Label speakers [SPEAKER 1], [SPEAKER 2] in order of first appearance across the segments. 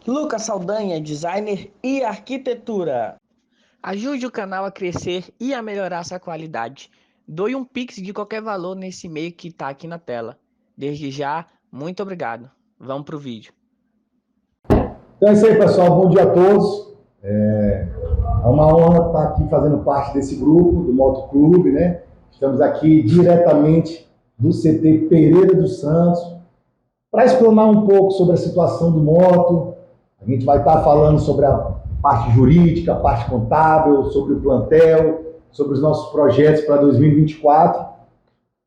[SPEAKER 1] Lucas Saldanha, designer e arquitetura. Ajude o canal a crescer e a melhorar sua qualidade. Doe um Pix de qualquer valor nesse e-mail que está aqui na tela. Desde já, muito obrigado. Vamos para o vídeo.
[SPEAKER 2] Então é isso aí, pessoal. Bom dia a todos. É uma honra estar aqui fazendo parte desse grupo, do Moto Clube, né? Estamos aqui diretamente do CT Pereira dos Santos para explanar um pouco sobre a situação do moto. A gente vai estar falando sobre a parte jurídica, a parte contábil, sobre o plantel, sobre os nossos projetos para 2024.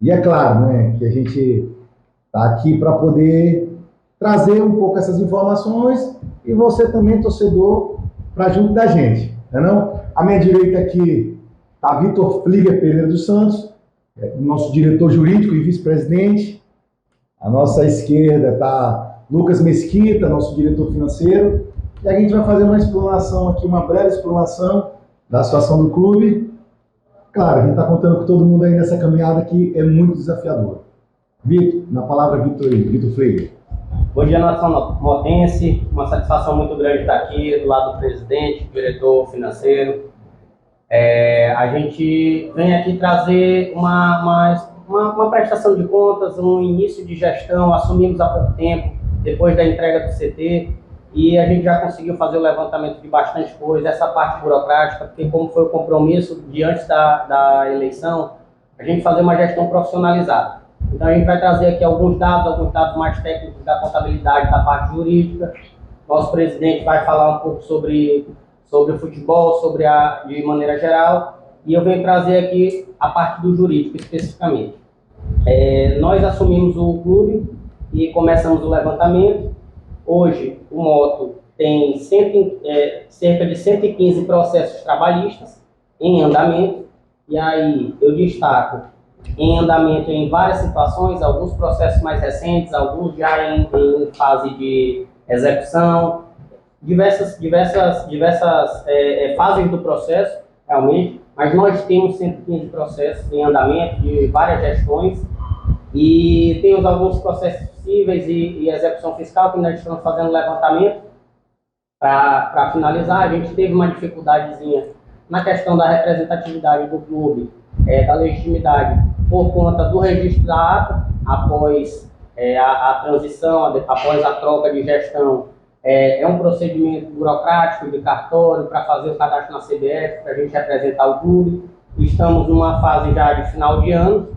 [SPEAKER 2] E é claro, né, que a gente está aqui para poder trazer um pouco essas informações e você também, torcedor, para junto da gente, não é não? À minha direita aqui está Vitor Flieger Pereira dos Santos, nosso diretor jurídico e vice-presidente. À nossa esquerda está Lucas Mesquita, nosso diretor financeiro. E a gente vai fazer uma explanação aqui, uma breve explanação da situação do clube. Claro, a gente está contando com todo mundo aí nessa caminhada que é muito desafiadora. Vitor, na palavra Vitor Freire.
[SPEAKER 3] Bom dia, nação motense. Uma satisfação muito grande estar aqui do lado do presidente, diretor financeiro. A gente vem aqui trazer uma prestação de contas, um início de gestão. Assumimos há pouco tempo, depois da entrega do CT, e a gente já conseguiu fazer o levantamento de bastante coisa, essa parte burocrática, porque como foi o compromisso de antes da eleição, a gente fazer uma gestão profissionalizada. Então a gente vai trazer aqui alguns dados mais técnicos da contabilidade, da parte jurídica. Nosso presidente vai falar um pouco sobre o futebol, de maneira geral, e eu venho trazer aqui a parte do jurídico especificamente. Nós assumimos o clube e começamos o levantamento. Hoje o Moto tem cerca de 115 processos trabalhistas em andamento, e aí eu destaco em andamento em várias situações, alguns processos mais recentes, alguns já em fase de execução, diversas fases do processo, realmente, mas nós temos 115 processos em andamento de várias gestões e temos alguns processos possíveis e execução fiscal que nós estamos fazendo levantamento para finalizar. A gente teve uma dificuldadezinha na questão da representatividade do clube, da legitimidade, por conta do registro da ata, após a transição, após a troca de gestão. É um procedimento burocrático de cartório para fazer o cadastro na CBF, para a gente representar o clube. Estamos numa fase já de final de ano,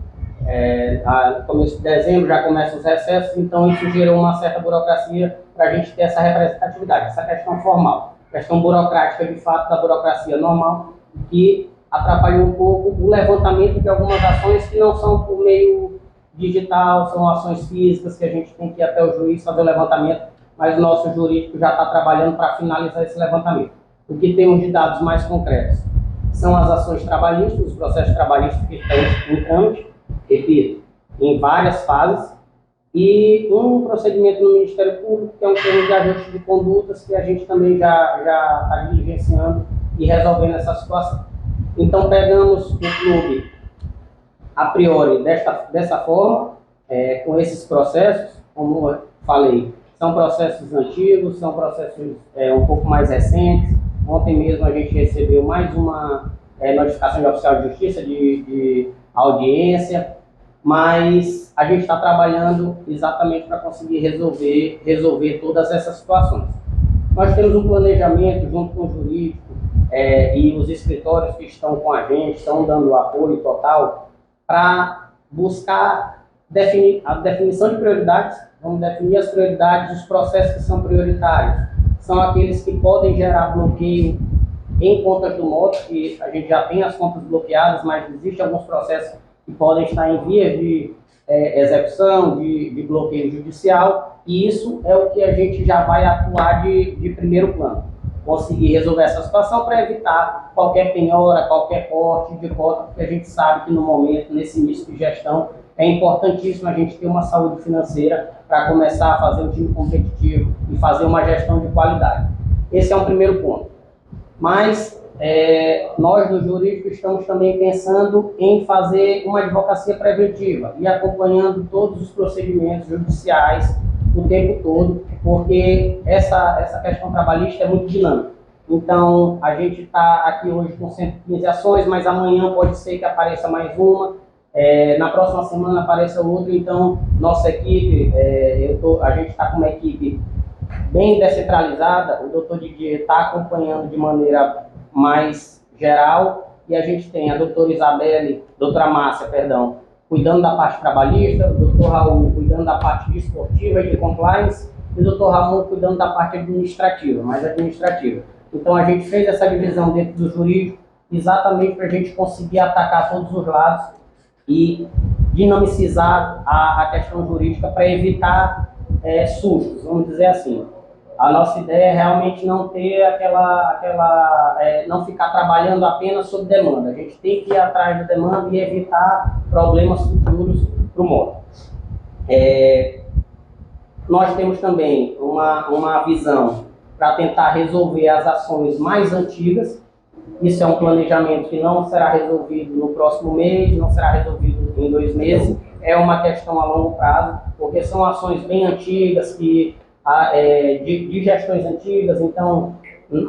[SPEAKER 3] no começo de dezembro já começam os recessos, então isso gerou uma certa burocracia para a gente ter essa representatividade, essa questão formal. Questão burocrática, de fato, da burocracia normal, que atrapalhou um pouco o levantamento de algumas ações que não são por meio digital, são ações físicas que a gente tem que ir até o juiz fazer o levantamento, mas o nosso jurídico já está trabalhando para finalizar esse levantamento. O que temos de dados mais concretos são as ações trabalhistas, os processos trabalhistas que estão em trâmite, repito, em várias fases, e um procedimento no Ministério Público, que é um termo de ajuste de condutas, que a gente também já está diligenciando e resolvendo essa situação. Então, pegamos o clube, a priori, dessa forma, com esses processos, como eu falei, são processos antigos, são processos um pouco mais recentes. Ontem mesmo a gente recebeu mais uma notificação de oficial de justiça de audiência, mas a gente está trabalhando exatamente para conseguir resolver todas essas situações. Nós temos um planejamento junto com o jurídico, e os escritórios que estão com a gente, estão dando apoio total para buscar a definição de prioridades. Vamos definir as prioridades, os processos que são prioritários. São aqueles que podem gerar bloqueio em contas do Moto, que a gente já tem as contas bloqueadas, mas existem alguns processos que podem estar em vias de execução, de bloqueio judicial, e isso é o que a gente já vai atuar de primeiro plano. Conseguir resolver essa situação para evitar qualquer penhora, qualquer corte de cota, porque a gente sabe que no momento, nesse início de gestão, é importantíssimo a gente ter uma saúde financeira para começar a fazer um time competitivo e fazer uma gestão de qualidade. Esse é um primeiro ponto. Mas nós do jurídico estamos também pensando em fazer uma advocacia preventiva e acompanhando todos os procedimentos judiciais o tempo todo, porque essa questão trabalhista é muito dinâmica. Então, a gente está aqui hoje com 115 ações, mas amanhã pode ser que apareça mais uma, na próxima semana apareça outra. Então, nossa equipe, a gente está com uma equipe bem descentralizada. O Dr. Didier está acompanhando de maneira mais geral, e a gente tem a doutora Márcia, cuidando da parte trabalhista, o Dr. Raul cuidando da parte desportiva e de compliance, e o Dr. Ramon cuidando da parte administrativa, mais administrativa. Então a gente fez essa divisão dentro do jurídico exatamente para a gente conseguir atacar todos os lados e dinamicizar a questão jurídica para evitar sustos, vamos dizer assim. A nossa ideia é realmente não ter não ficar trabalhando apenas sob demanda. A gente tem que ir atrás da demanda e evitar problemas futuros para o moto. Nós temos também uma visão para tentar resolver as ações mais antigas. Isso é um planejamento que não será resolvido no próximo mês, não será resolvido em 2 meses. É uma questão a longo prazo, porque são ações bem antigas, de gestões antigas. Então,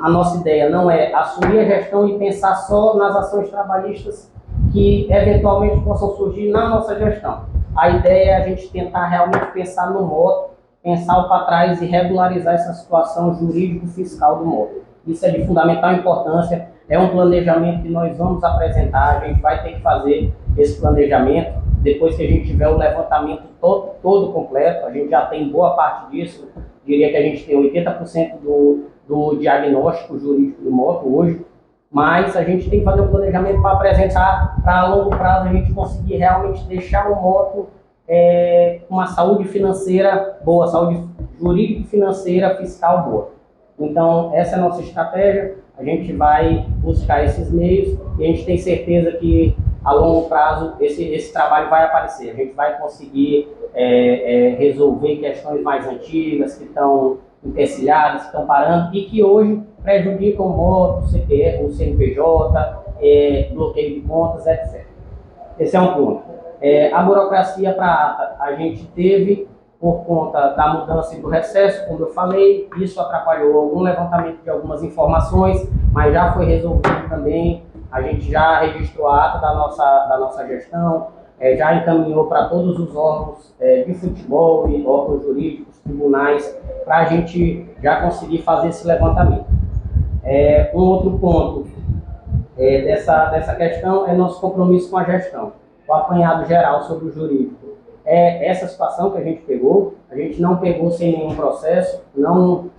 [SPEAKER 3] a nossa ideia não é assumir a gestão e pensar só nas ações trabalhistas que eventualmente possam surgir na nossa gestão. A ideia é a gente tentar realmente pensar no moto, pensar para trás e regularizar essa situação jurídico-fiscal do moto. Isso é de fundamental importância, é um planejamento que nós vamos apresentar, a gente vai ter que fazer esse planejamento depois que a gente tiver o levantamento todo completo. A gente já tem boa parte disso, diria que a gente tem 80% do diagnóstico jurídico do moto hoje, mas a gente tem que fazer um planejamento para apresentar, para a longo prazo a gente conseguir realmente deixar o moto com uma saúde financeira boa, saúde jurídico-financeira, fiscal boa. Então, essa é a nossa estratégia. A gente vai buscar esses meios e a gente tem certeza que a longo prazo esse trabalho vai aparecer. A gente vai conseguir resolver questões mais antigas que estão empecilhadas, que estão parando e que hoje prejudicam o moto, o CPF, o CNPJ, bloqueio de contas, etc. Esse é um ponto. A burocracia para a ata, a gente teve por conta da mudança e do recesso, como eu falei, isso atrapalhou algum levantamento de algumas informações, mas já foi resolvido também. A gente já registrou a ata da nossa gestão, já encaminhou para todos os órgãos de futebol e órgãos jurídicos, tribunais, para a gente já conseguir fazer esse levantamento. Um outro ponto dessa questão é nosso compromisso com a gestão. O apanhado geral sobre o jurídico essa situação que a gente não pegou sem nenhum processo, não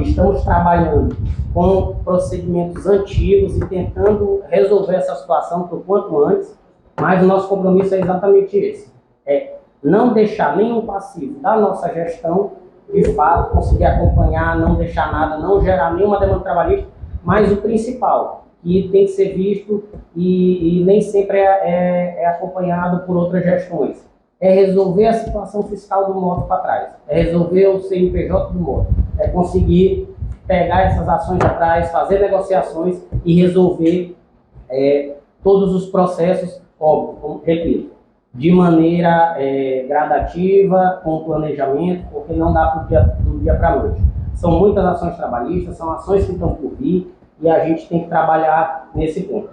[SPEAKER 3] estamos trabalhando com procedimentos antigos e tentando resolver essa situação por quanto antes, mas o nosso compromisso é exatamente esse, não deixar nenhum passivo da nossa gestão, de fato, conseguir acompanhar, não deixar nada, não gerar nenhuma demanda trabalhista, mas o principal, que tem que ser visto e nem sempre é acompanhado por outras gestões, é resolver a situação fiscal do moto para trás, é resolver o CNPJ do moto, é conseguir pegar essas ações atrás, fazer negociações e resolver todos os processos, óbvio, como repito, de maneira gradativa, com planejamento, porque não dá do dia para a noite. São muitas ações trabalhistas, são ações que estão por vir e a gente tem que trabalhar nesse ponto.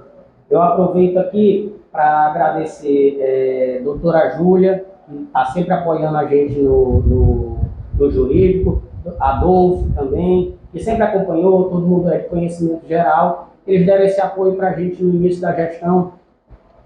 [SPEAKER 3] Eu aproveito aqui para agradecer a doutora Júlia, que está sempre apoiando a gente no jurídico, Adolfo também, que sempre acompanhou, todo mundo de conhecimento geral. Eles deram esse apoio para a gente no início da gestão,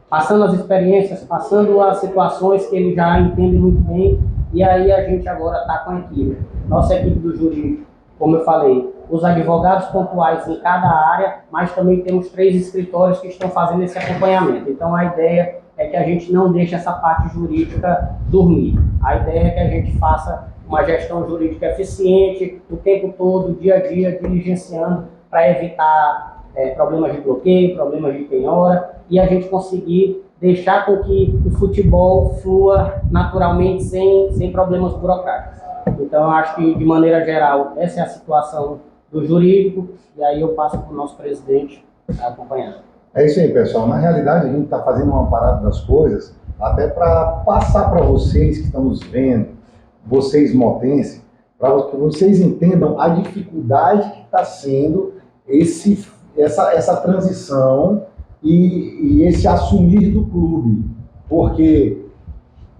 [SPEAKER 3] passando as experiências, passando as situações que eles já entendem muito bem, e aí a gente agora está com a equipe. Nossa equipe do jurídico, como eu falei, os advogados pontuais em cada área, mas também temos 3 escritórios que estão fazendo esse acompanhamento. Então a ideia é que a gente não deixe essa parte jurídica dormir. A ideia é que a gente faça uma gestão jurídica eficiente, o tempo todo, dia a dia, diligenciando para evitar problemas de bloqueio, problemas de penhora, e a gente conseguir deixar com que o futebol flua naturalmente, sem problemas burocráticos. Então, eu acho que, de maneira geral, essa é a situação do jurídico, e aí eu passo para o nosso presidente acompanhar.
[SPEAKER 2] É isso aí, pessoal. Na realidade, a gente está fazendo uma parada das coisas até para passar para vocês que estão nos vendo, vocês motenses, para que vocês entendam a dificuldade que está sendo essa transição e esse assumir do clube, porque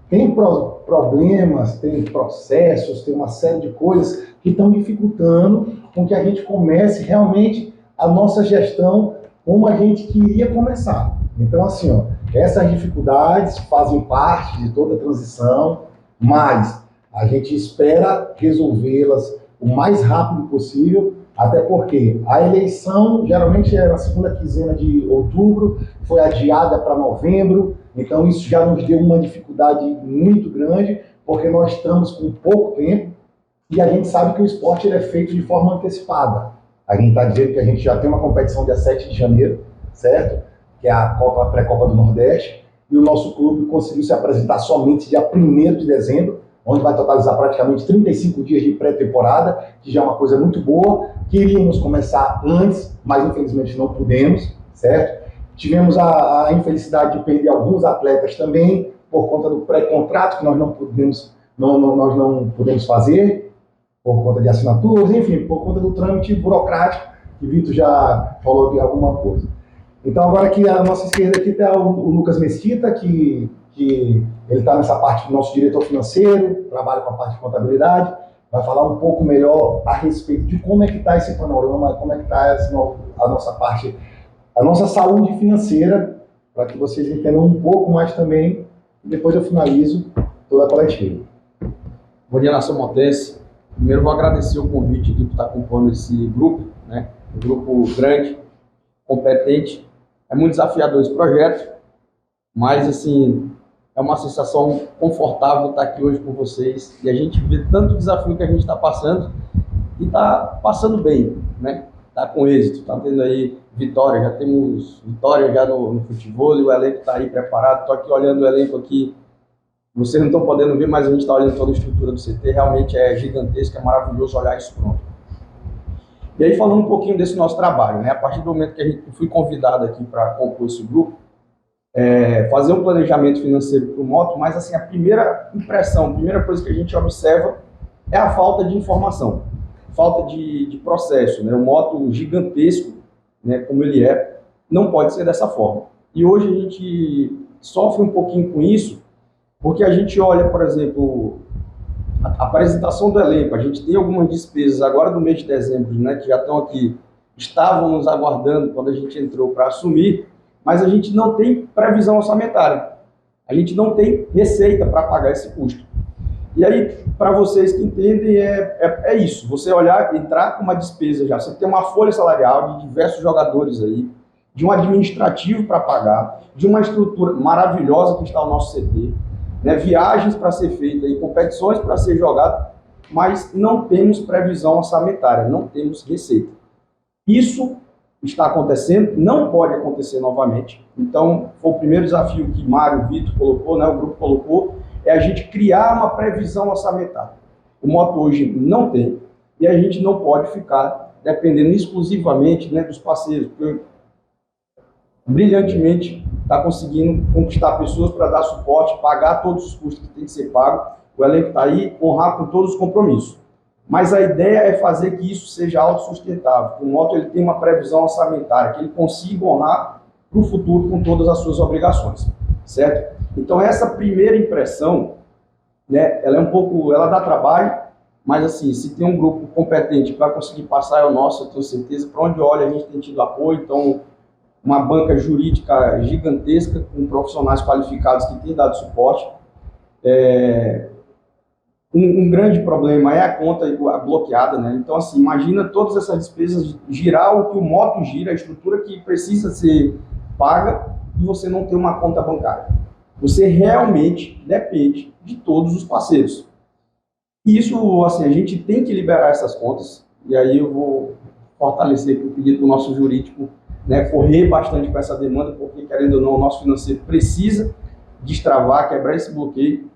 [SPEAKER 2] tem problemas, tem processos, tem uma série de coisas que estão dificultando com que a gente comece realmente a nossa gestão como a gente queria começar. Então, assim, ó, essas dificuldades fazem parte de toda a transição, mas a gente espera resolvê-las o mais rápido possível, até porque a eleição geralmente é na segunda quinzena de outubro, foi adiada para novembro, então isso já nos deu uma dificuldade muito grande, porque nós estamos com pouco tempo e a gente sabe que o esporte ele é feito de forma antecipada. A gente está dizendo que a gente já tem uma competição dia 7 de janeiro, certo? Que é a pré-Copa do Nordeste, e o nosso clube conseguiu se apresentar somente dia 1º de dezembro, onde vai totalizar praticamente 35 dias de pré-temporada, que já é uma coisa muito boa. Queríamos começar antes, mas infelizmente não pudemos, certo? Tivemos a infelicidade de perder alguns atletas também, por conta do pré-contrato, que nós não pudemos fazer, por conta de assinaturas, enfim, por conta do trâmite burocrático, que o Vitor já falou de alguma coisa. Então, agora aqui à nossa esquerda aqui está o Lucas Mesquita, que ele está nessa parte do nosso diretor financeiro, trabalha com a parte de contabilidade, vai falar um pouco melhor a respeito de como é que está esse panorama, como é que está a nossa parte, a nossa saúde financeira, para que vocês entendam um pouco mais também, e depois eu finalizo toda a coletiva.
[SPEAKER 4] Bom dia, nação motense. Primeiro, vou agradecer o convite de estar acompanhando esse grupo, né? Um grupo grande, competente. É muito desafiador esse projeto, mas, assim, é uma sensação confortável estar aqui hoje com vocês. E a gente vê tanto desafio que a gente está passando e está passando bem, né? Está com êxito, está tendo aí vitória. Já temos vitória já no futebol, e o elenco está aí preparado. Estou aqui olhando o elenco aqui. Vocês não estão podendo ver, mas a gente está olhando toda a estrutura do CT, realmente é gigantesca, é maravilhoso olhar isso pronto. E aí, falando um pouquinho desse nosso trabalho, né? A partir do momento que a gente fui convidado aqui para compor esse grupo, fazer um planejamento financeiro para o Moto, mas assim, a primeira impressão, a primeira coisa que a gente observa é a falta de informação, falta de processo, né? O Moto gigantesco, né, como ele é, não pode ser dessa forma. E hoje a gente sofre um pouquinho com isso, porque a gente olha, por exemplo, a apresentação do elenco. A gente tem algumas despesas agora do mês de dezembro, né, que já estão aqui, estavam nos aguardando quando a gente entrou para assumir, mas a gente não tem previsão orçamentária. A gente não tem receita para pagar esse custo. E aí, para vocês que entendem, é isso. Você olhar, entrar com uma despesa já. Você tem uma folha salarial de diversos jogadores aí, de um administrativo para pagar, de uma estrutura maravilhosa que está o nosso CT, né, viagens para ser feitas e competições para ser jogadas, mas não temos previsão orçamentária, não temos receita. Isso está acontecendo, não pode acontecer novamente. Então, foi o primeiro desafio que Mário, Vitor colocou, né, o grupo colocou, é a gente criar uma previsão orçamentária. O Moto hoje não tem, e a gente não pode ficar dependendo exclusivamente, né, dos parceiros, porque brilhantemente está conseguindo conquistar pessoas para dar suporte, pagar todos os custos que tem que ser pago. O elenco está aí, honrar com todos os compromissos. Mas a ideia é fazer que isso seja autossustentável, que o Moto ele tenha uma previsão orçamentária, que ele consiga honrar para o futuro com todas as suas obrigações, certo? Então essa primeira impressão, né, ela dá trabalho, mas assim, se tem um grupo competente que vai conseguir passar, é o nosso, eu tenho certeza. Para onde olha a gente tem tido apoio, então uma banca jurídica gigantesca, com profissionais qualificados que têm dado suporte. Um grande problema é a conta bloqueada, né? Então, assim, imagina todas essas despesas, girar o que o Moto gira, a estrutura que precisa ser paga, e você não ter uma conta bancária. Você realmente depende de todos os parceiros. E isso, assim, a gente tem que liberar essas contas, e aí eu vou fortalecer o pedido do nosso jurídico, né, correr bastante com essa demanda, porque, querendo ou não, o nosso financeiro precisa destravar, quebrar esse bloqueio,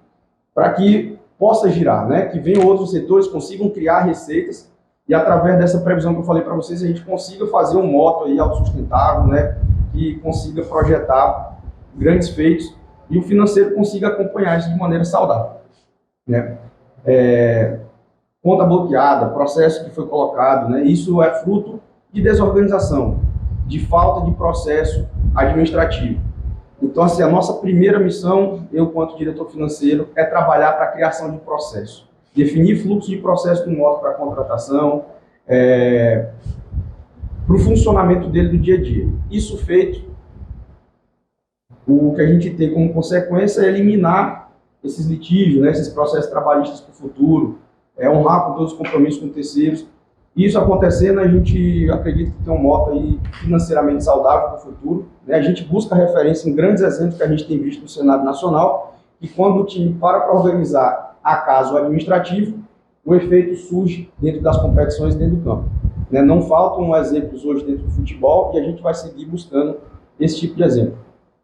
[SPEAKER 4] para que possa girar, né, que venham outros setores, consigam criar receitas, e através dessa previsão que eu falei para vocês, a gente consiga fazer um Moto aí autossustentável, né, que consiga projetar grandes feitos, e o financeiro consiga acompanhar isso de maneira saudável, né. conta bloqueada, processo que foi colocado, né? Isso é fruto de desorganização, de falta de processo administrativo. Então, assim, a nossa primeira missão, eu quanto diretor financeiro, é trabalhar para a criação de processo. Definir fluxo de processo do moto para contratação, para o funcionamento dele do dia a dia. Isso feito, o que a gente tem como consequência é eliminar esses litígios, né, esses processos trabalhistas para o futuro, honrar com todos os compromissos com terceiros. Isso acontecendo, a gente acredita que tem um moto aí financeiramente saudável para o futuro, né? A gente busca referência em grandes exemplos que a gente tem visto no cenário nacional, e quando o time para organizar a caso administrativo, o efeito surge dentro das competições, dentro do campo. Né? Não faltam exemplos hoje dentro do futebol, e a gente vai seguir buscando esse tipo de exemplo.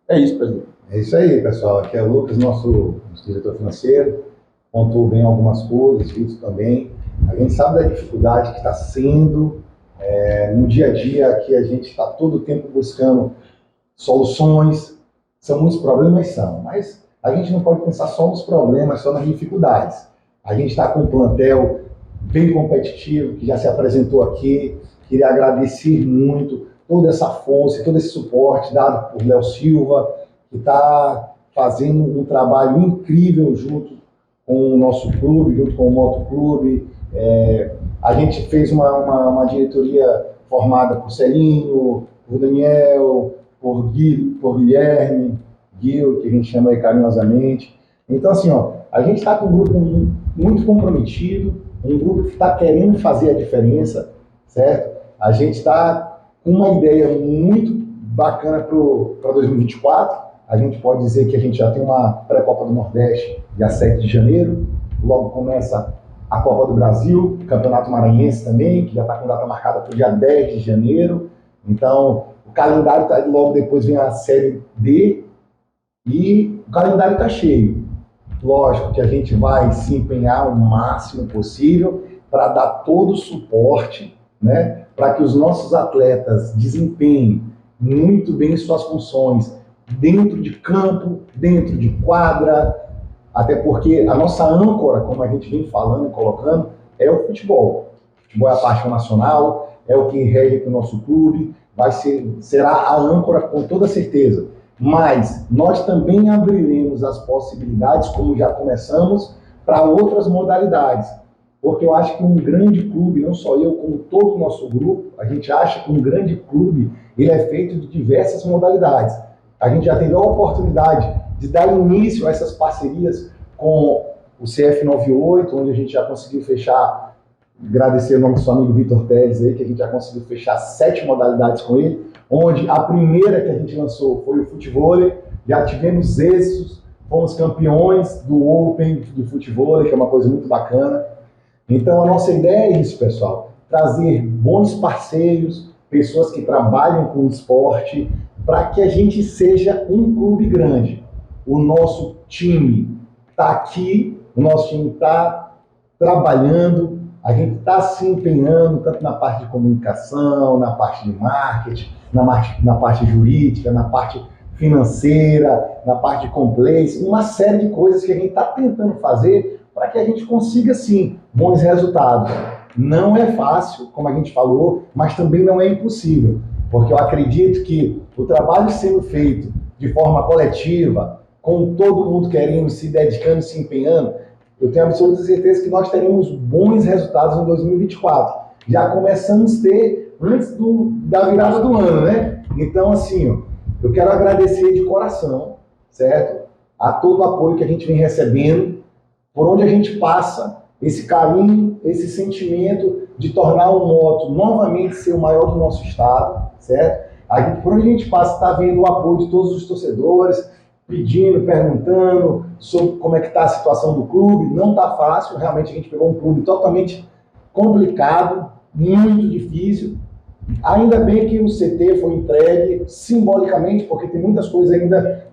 [SPEAKER 4] É isso, presidente.
[SPEAKER 2] É isso aí, pessoal. Aqui é o Lucas, nosso diretor financeiro. Pontuou bem algumas coisas, Vitor também. A gente sabe da dificuldade que está sendo no dia a dia, que a gente está todo o tempo buscando soluções. São muitos problemas, mas a gente não pode pensar só nos problemas, só nas dificuldades. A gente está com um plantel bem competitivo, que já se apresentou aqui. Queria agradecer muito toda essa força, todo esse suporte dado por Léo Silva, que está fazendo um trabalho incrível junto com o nosso clube, junto com o Motoclube. A gente fez uma diretoria formada por Celinho, por Daniel, por Guilherme, Gil, que a gente chama aí carinhosamente. Então, assim, a gente está com um grupo muito comprometido, um grupo que está querendo fazer a diferença, certo? A gente está com uma ideia muito bacana para 2024. A gente pode dizer que a gente já tem uma pré-Copa do Nordeste dia 7 de janeiro, logo começa a Copa do Brasil, Campeonato Maranhense também, que já está com data marcada para o dia 10 de janeiro. Então, o calendário tá, logo depois vem a Série D e o calendário está cheio. Lógico que a gente vai se empenhar o máximo possível para dar todo o suporte, né, para que os nossos atletas desempenhem muito bem suas funções dentro de campo, dentro de quadra, até porque a nossa âncora, como a gente vem falando e colocando, é o futebol. O futebol é a paixão nacional, é o que rege para o nosso clube, será a âncora com toda certeza. Mas nós também abriremos as possibilidades, como já começamos, para outras modalidades. Porque eu acho que um grande clube, não só eu, como todo o nosso grupo, a gente acha que um grande clube ele é feito de diversas modalidades. A gente já teve a oportunidade de dar início a essas parcerias com o CF98, onde a gente já conseguiu fechar, agradecer o nosso amigo Vitor Teles aí, que a gente já conseguiu fechar 7 modalidades com ele, onde a primeira que a gente lançou foi o futevôlei, já tivemos êxitos, fomos campeões do Open de futevôlei, que é uma coisa muito bacana. Então a nossa ideia é isso, pessoal, trazer bons parceiros, pessoas que trabalham com o esporte, para que a gente seja um clube grande. O nosso time está aqui, o nosso time está trabalhando, a gente está se empenhando tanto na parte de comunicação, na parte de marketing, na parte jurídica, na parte financeira, na parte de compliance, uma série de coisas que a gente está tentando fazer para que a gente consiga, sim, bons resultados. Não é fácil, como a gente falou, mas também não é impossível, porque eu acredito que o trabalho sendo feito de forma coletiva, com todo mundo querendo, se dedicando, se empenhando, eu tenho absoluta certeza que nós teremos bons resultados em 2024. Já começamos a ter antes da virada do ano, né? Então, assim, eu quero agradecer de coração, certo? A todo o apoio que a gente vem recebendo, por onde a gente passa, esse carinho, esse sentimento de tornar o moto novamente ser o maior do nosso estado, certo? Por onde a gente passa, está vendo o apoio de todos os torcedores, pedindo, perguntando sobre como é que está a situação do clube. Não está fácil, realmente a gente pegou um clube totalmente complicado, muito difícil. Ainda bem que o CT foi entregue simbolicamente, porque tem muitas coisas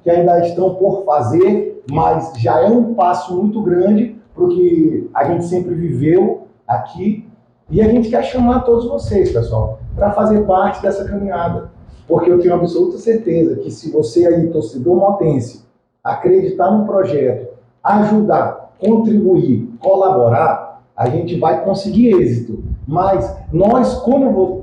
[SPEAKER 2] que ainda estão por fazer, mas já é um passo muito grande para o que a gente sempre viveu aqui. E a gente quer chamar todos vocês, pessoal, para fazer parte dessa caminhada. Porque eu tenho absoluta certeza que se você aí, torcedor motense, acreditar no projeto, ajudar, contribuir, colaborar, a gente vai conseguir êxito. Mas nós,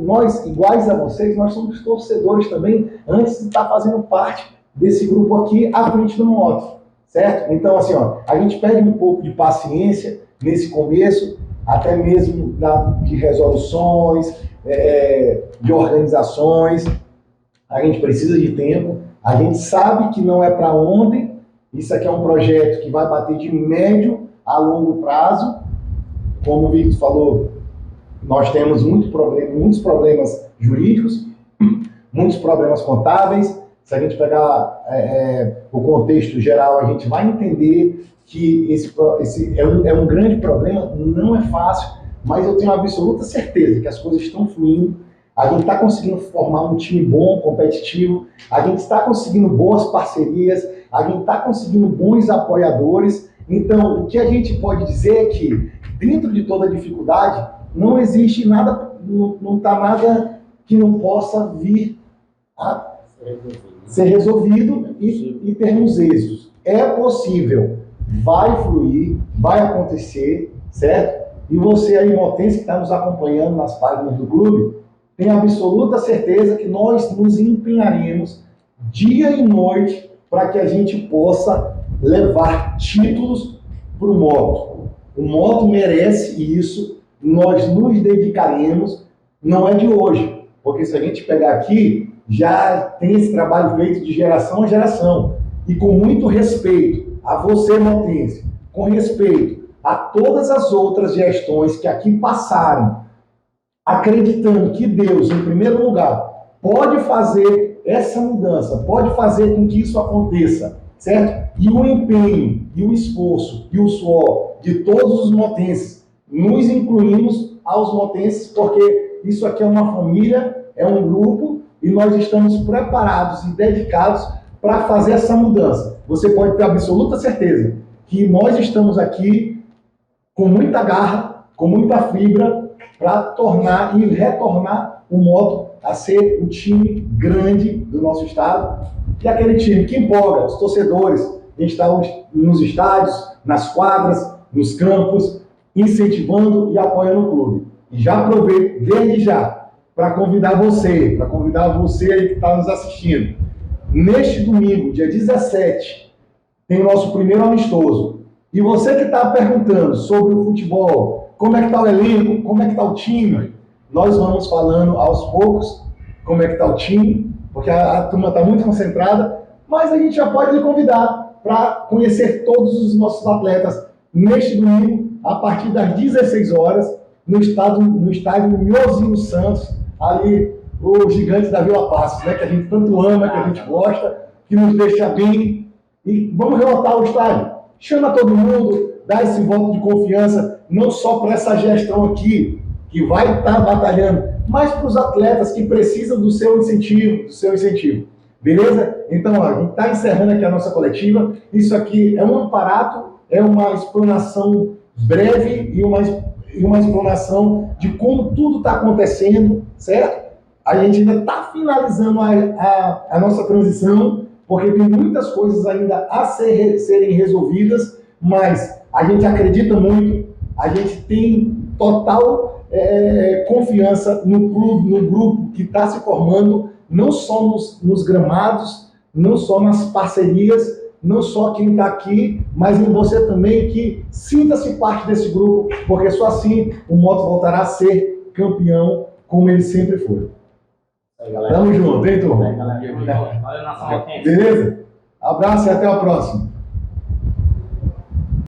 [SPEAKER 2] nós, iguais a vocês, nós somos torcedores também, antes de estar fazendo parte desse grupo aqui à frente do moto, certo? Então, assim, ó, a gente pede um pouco de paciência nesse começo, até mesmo de resoluções, de organizações. A gente precisa de tempo, a gente sabe que não é para ontem. Isso aqui é um projeto que vai bater de médio a longo prazo. Como o Victor falou, nós temos muitos problemas jurídicos, muitos problemas contábeis. Se a gente pegar o contexto geral, a gente vai entender que esse é um grande problema, não é fácil, mas eu tenho absoluta certeza que as coisas estão fluindo. A gente está conseguindo formar um time bom, competitivo, a gente está conseguindo boas parcerias, a gente está conseguindo bons apoiadores. Então, o que a gente pode dizer é que, dentro de toda dificuldade, não existe nada, não está nada que não possa vir a ser resolvido e termos êxitos. É possível, vai fluir, vai acontecer, certo? E você aí, motense, que está nos acompanhando nas páginas do clube, tem absoluta certeza que nós nos empenharemos dia e noite para que a gente possa levar títulos para o moto. O moto merece isso, nós nos dedicaremos, não é de hoje, porque se a gente pegar aqui, já tem esse trabalho feito de geração a geração, e com muito respeito a você, motense, com respeito a todas as outras gestões que aqui passaram, acreditando que Deus, em primeiro lugar, pode fazer essa mudança, pode fazer com que isso aconteça, certo? E o empenho, e o esforço, e o suor de todos os motenses, nos incluímos aos motenses, porque isso aqui é uma família, é um grupo, e nós estamos preparados e dedicados para fazer essa mudança. Você pode ter absoluta certeza que nós estamos aqui com muita garra, com muita fibra, para tornar e retornar o moto a ser um time grande do nosso estado, e aquele time que empolga os torcedores em estar nos estádios, nas quadras, nos campos, incentivando e apoiando o clube. E já aproveito, desde já, para convidar você aí que está nos assistindo. Neste domingo, dia 17, tem o nosso primeiro amistoso. E você que está perguntando sobre o futebol, como é que está o elenco, como é que está o time, nós vamos falando aos poucos como é que está o time, porque a turma está muito concentrada, mas a gente já pode lhe convidar para conhecer todos os nossos atletas neste domingo, a partir das 16 horas, no estádio Miozinho Santos, ali, o gigante da Vila Passos, né, que a gente tanto ama, que a gente gosta, que nos deixa bem. E vamos relotar o estádio. Chama todo mundo, dá esse voto de confiança, não só para essa gestão aqui, que vai estar batalhando, mas para os atletas que precisam do seu incentivo. Beleza? Então, ó, a gente está encerrando aqui a nossa coletiva. Isso aqui é um aparato, é uma explanação breve e uma explanação de como tudo está acontecendo, certo? A gente ainda está finalizando a nossa transição, porque tem muitas coisas ainda a serem resolvidas, mas a gente acredita muito, a gente tem total confiança no clube, no grupo que está se formando, não só nos gramados, não só nas parcerias, não só quem está aqui, mas em você também, que sinta-se parte desse grupo, porque só assim o moto voltará a ser campeão como ele sempre foi.
[SPEAKER 3] Aí, galera.
[SPEAKER 2] Tamo junto, hein, turma?
[SPEAKER 3] Valeu, nação.
[SPEAKER 2] Beleza? Abraço e até a próxima.